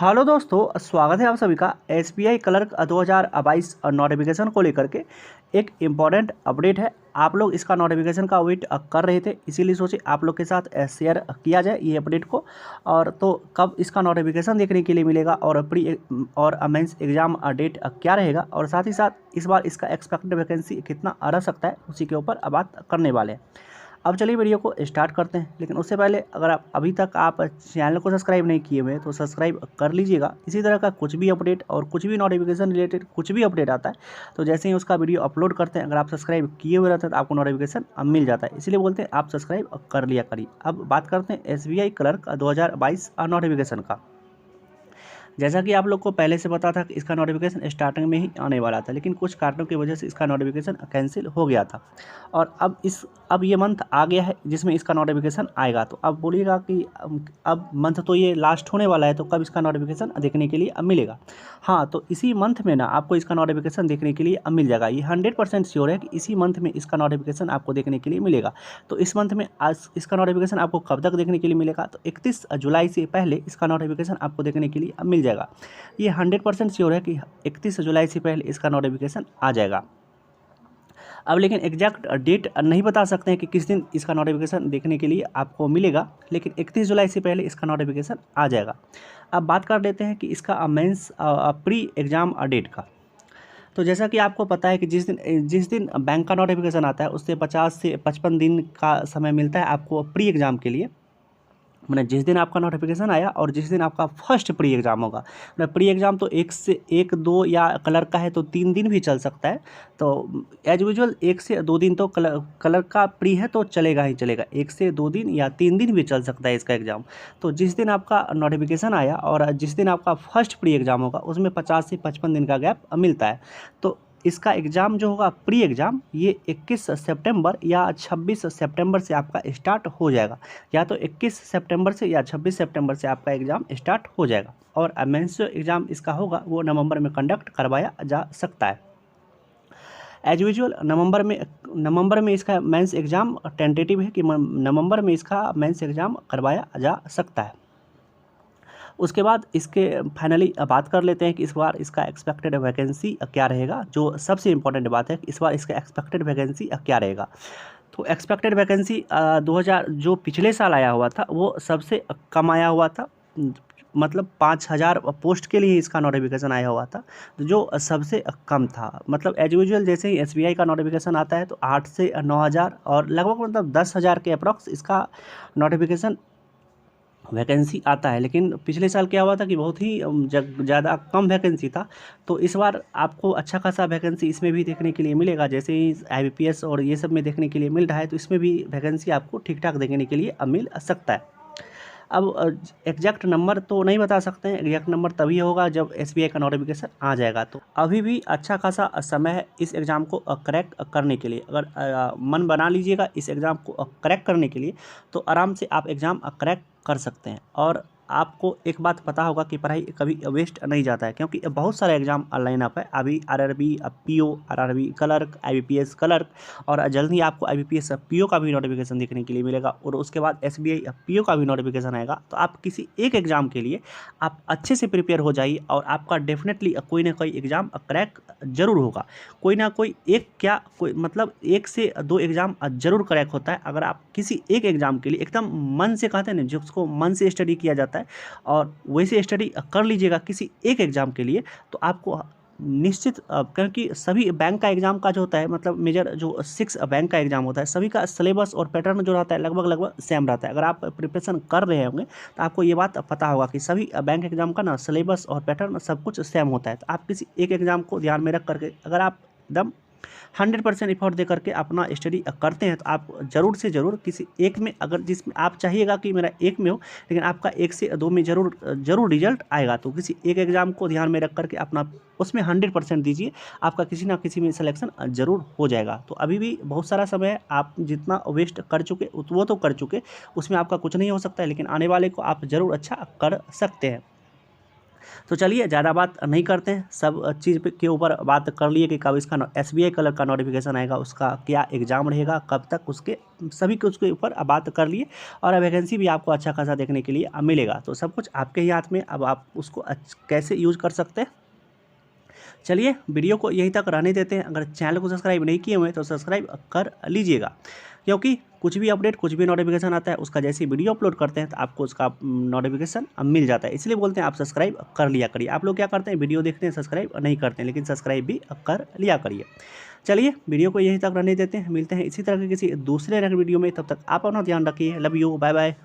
Hello दोस्तों, स्वागत है आप सभी का एसबीआई क्लर्क 2022 नोटिफिकेशन को लेकर के। एक इम्पॉर्टेंट अपडेट है। आप लोग इसका नोटिफिकेशन का वेट कर रहे थे, इसीलिए सोचे आप लोग के साथ शेयर किया जाए ये अपडेट को। और तो कब इसका नोटिफिकेशन देखने के लिए मिलेगा और प्री और मेंस एग्ज़ाम डेट क्या रहेगा, और साथ ही साथ इस बार इसका एक्सपेक्टेड वैकेंसी कितना रह सकता है, उसी के ऊपर बात करने वाले हैं। अब चलिए वीडियो को स्टार्ट करते हैं, लेकिन उससे पहले अगर आप अभी तक चैनल को सब्सक्राइब नहीं किए हुए हैं तो सब्सक्राइब कर लीजिएगा। इसी तरह का कुछ भी अपडेट और कुछ भी नोटिफिकेशन रिलेटेड कुछ भी अपडेट आता है तो जैसे ही उसका वीडियो अपलोड करते हैं, अगर आप सब्सक्राइब किए हुए रहते हैं तो आपको नोटिफिकेशन मिल जाता है। इसलिए बोलते हैं आप सब्सक्राइब कर लिया करिए। अब बात करते हैं एसबीआई क्लर्क 2022 नोटिफिकेशन का। जैसा कि आप लोग को पहले से पता था कि इसका नोटिफिकेशन स्टार्टिंग में ही आने वाला था, लेकिन कुछ कारणों की वजह से इसका नोटिफिकेशन कैंसिल हो गया था। और अब ये मंथ आ गया है जिसमें इसका नोटिफिकेशन आएगा। तो अब बोलिएगा कि अब मंथ तो ये लास्ट होने वाला है, तो कब इसका नोटिफिकेशन देखने के लिए अब मिलेगा। हाँ, तो इसी मंथ में ना आपको इसका नोटिफिकेशन देखने के लिए अब मिल जाएगा। ये 100% श्योर है कि इसी मंथ में इसका नोटिफिकेशन आपको देखने के लिए मिलेगा। तो इस मंथ में आज इसका नोटिफिकेशन आपको कब तक देखने के लिए मिलेगा, तो 31 जुलाई से पहले इसका नोटिफिकेशन आपको देखने के लिए अब मिल जाएगा। ये 100% श्योर है कि 31 जुलाई से पहले इसका नोटिफिकेशन आ जाएगा। अब लेकिन एग्जैक्ट डेट नहीं बता सकते हैं कि किस दिन इसका नोटिफिकेशन देखने के लिए आपको मिलेगा, लेकिन 31 जुलाई से पहले इसका नोटिफिकेशन आ जाएगा। अब बात कर लेते हैं कि इसका मेंस प्री एग्ज़ाम डेट का। तो जैसा कि आपको पता है कि जिस दिन बैंक का नोटिफिकेशन आता है उससे 50 से 55 दिन का समय मिलता है आपको प्री एग्ज़ाम के लिए। मैंने जिस दिन आपका नोटिफिकेशन आया और जिस दिन आपका फर्स्ट प्री एग्ज़ाम होगा, मतलब प्री एग्ज़ाम तो एक दो या कलर का है तो 3 दिन भी चल सकता है। तो एज यूजुअल 1 से 2 दिन तो कलर का प्री है तो चलेगा ही चलेगा। 1 से 2 दिन या 3 दिन भी चल सकता है इसका एग्ज़ाम। तो जिस दिन आपका नोटिफिकेशन आया और जिस दिन आपका फर्स्ट प्री एग्ज़ाम होगा उसमें 50 से 55 दिन का गैप मिलता है। तो इसका एग्ज़ाम जो होगा प्री एग्ज़ाम, ये 21 सितंबर या 26 सितंबर से आपका स्टार्ट हो जाएगा। या तो 21 सितंबर से या 26 सितंबर से आपका एग्ज़ाम स्टार्ट हो जाएगा। और मेंस जो एग्ज़ाम इसका होगा वो नवंबर में कंडक्ट करवाया जा सकता है। एज यूजुअल नवंबर में इसका मेंस एग्ज़ाम टेंटेटिव है कि नवंबर में इसका मेंस एग्ज़ाम करवाया जा सकता है। उसके बाद इसके फाइनली बात कर लेते हैं कि इस बार इसका एक्सपेक्टेड वैकेंसी क्या रहेगा। जो सबसे इम्पोर्टेंट बात है कि इस बार इसका एक्सपेक्टेड वैकेंसी क्या रहेगा। तो एक्सपेक्टेड वैकेंसी 2000 जो पिछले साल आया हुआ था वो सबसे कम आया हुआ था। मतलब 5000 पोस्ट के लिए इसका नोटिफिकेशन आया हुआ था, जो सबसे कम था। मतलब एज यूजुअल जैसे ही एसबीआई का नोटिफिकेशन आता है तो 8 से 9000 और लगभग मतलब 10,000 के अप्रॉक्स इसका नोटिफिकेशन वैकेंसी आता है। लेकिन पिछले साल क्या हुआ था कि बहुत ही ज़्यादा कम वैकेंसी था। तो इस बार आपको अच्छा खासा वैकेंसी इसमें भी देखने के लिए मिलेगा। जैसे ही आईबीपीएस और ये सब में देखने के लिए मिल रहा है तो इसमें भी वैकेंसी आपको ठीक ठाक देखने के लिए अब मिल सकता है। अब एग्जैक्ट नंबर तो नहीं बता सकते हैं, एग्जैक्ट नंबर तभी होगा जब एसबीआई का नोटिफिकेशन आ जाएगा। तो अभी भी अच्छा खासा समय है इस एग्ज़ाम को क्रैक करने के लिए। अगर मन बना लीजिएगा इस एग्ज़ाम को क्रैक करने के लिए तो आराम से आप एग्ज़ाम क्रैक कर सकते हैं। और आपको एक बात पता होगा कि पढ़ाई कभी वेस्ट नहीं जाता है, क्योंकि बहुत सारा एग्ज़ाम लाइन अप है। अभी RRB, PO, RRB clerk, IBPS clerk, और जल्द ही आपको आईबीपीएस पीओ का भी नोटिफिकेशन देखने के लिए मिलेगा। और उसके बाद एसबीआई पीओ का भी नोटिफिकेशन आएगा। तो आप किसी एक एग्ज़ाम के लिए आप अच्छे से प्रिपेयर हो जाइए और आपका डेफिनेटली कोई ना कोई एग्ज़ाम क्रैक जरूर होगा। कोई ना कोई एक, क्या कोई मतलब 1 से 2 एग्ज़ाम ज़रूर क्रैक होता है अगर आप किसी एक एग्ज़ाम के लिए एकदम मन से, कहते हैं ना जिसको मन से स्टडी किया जाता है, और वैसे स्टडी कर लीजिएगा किसी एक एग्ज़ाम के लिए तो आपको निश्चित, क्योंकि सभी बैंक का एग्ज़ाम का जो होता है, मतलब मेजर जो 6 बैंक का एग्ज़ाम होता है, सभी का सिलेबस और पैटर्न जो रहता है लगभग सेम रहता है। अगर आप प्रिपरेशन कर रहे होंगे तो आपको ये बात पता होगा कि सभी बैंक एग्ज़ाम का ना सिलेबस और पैटर्न सब कुछ सेम होता है। तो आप किसी एक एग्ज़ाम को ध्यान में रख करके अगर आप एकदम 100% एफर्ट दे करके अपना स्टडी करते हैं तो आप ज़रूर से ज़रूर किसी एक में, अगर जिसमें आप चाहिएगा कि मेरा एक में हो, लेकिन आपका 1 से 2 में ज़रूर रिजल्ट आएगा। तो किसी एक एग्ज़ाम को ध्यान में रख करके अपना उसमें 100% दीजिए, आपका किसी ना किसी में सिलेक्शन ज़रूर हो जाएगा। तो अभी भी बहुत सारा समय है, आप जितना वेस्ट कर चुके वो तो कर चुके, उसमें आपका कुछ नहीं हो सकता है, लेकिन आने वाले को आप ज़रूर अच्छा कर सकते हैं। तो चलिए ज़्यादा बात नहीं करते हैं, सब चीज़ के ऊपर बात कर लिए कि कब इसका SBI क्लर्क का नोटिफिकेशन आएगा, उसका क्या एग्ज़ाम रहेगा, कब तक, उसके सभी के उसके ऊपर बात कर लिए। और वैकेंसी भी आपको अच्छा खासा देखने के लिए मिलेगा। तो सब कुछ आपके ही हाथ में, अब आप उसको कैसे यूज कर सकते हैं। चलिए वीडियो को यहीं तक रहने देते हैं। अगर चैनल को सब्सक्राइब नहीं किए हुए तो सब्सक्राइब कर लीजिएगा, क्योंकि कुछ भी अपडेट, कुछ भी नोटिफिकेशन आता है उसका जैसे वीडियो अपलोड करते हैं तो आपको उसका नोटिफिकेशन मिल जाता है। इसलिए बोलते हैं आप सब्सक्राइब कर लिया करिए। आप लोग क्या करते हैं, वीडियो देखते हैं, सब्सक्राइब नहीं करते हैं, लेकिन सब्सक्राइब भी कर लिया करिए। चलिए वीडियो को यहीं तक रहने देते हैं, मिलते हैं इसी तरह के किसी दूसरे वीडियो में। तब तक आप अपना ध्यान रखिए। Love you, bye bye.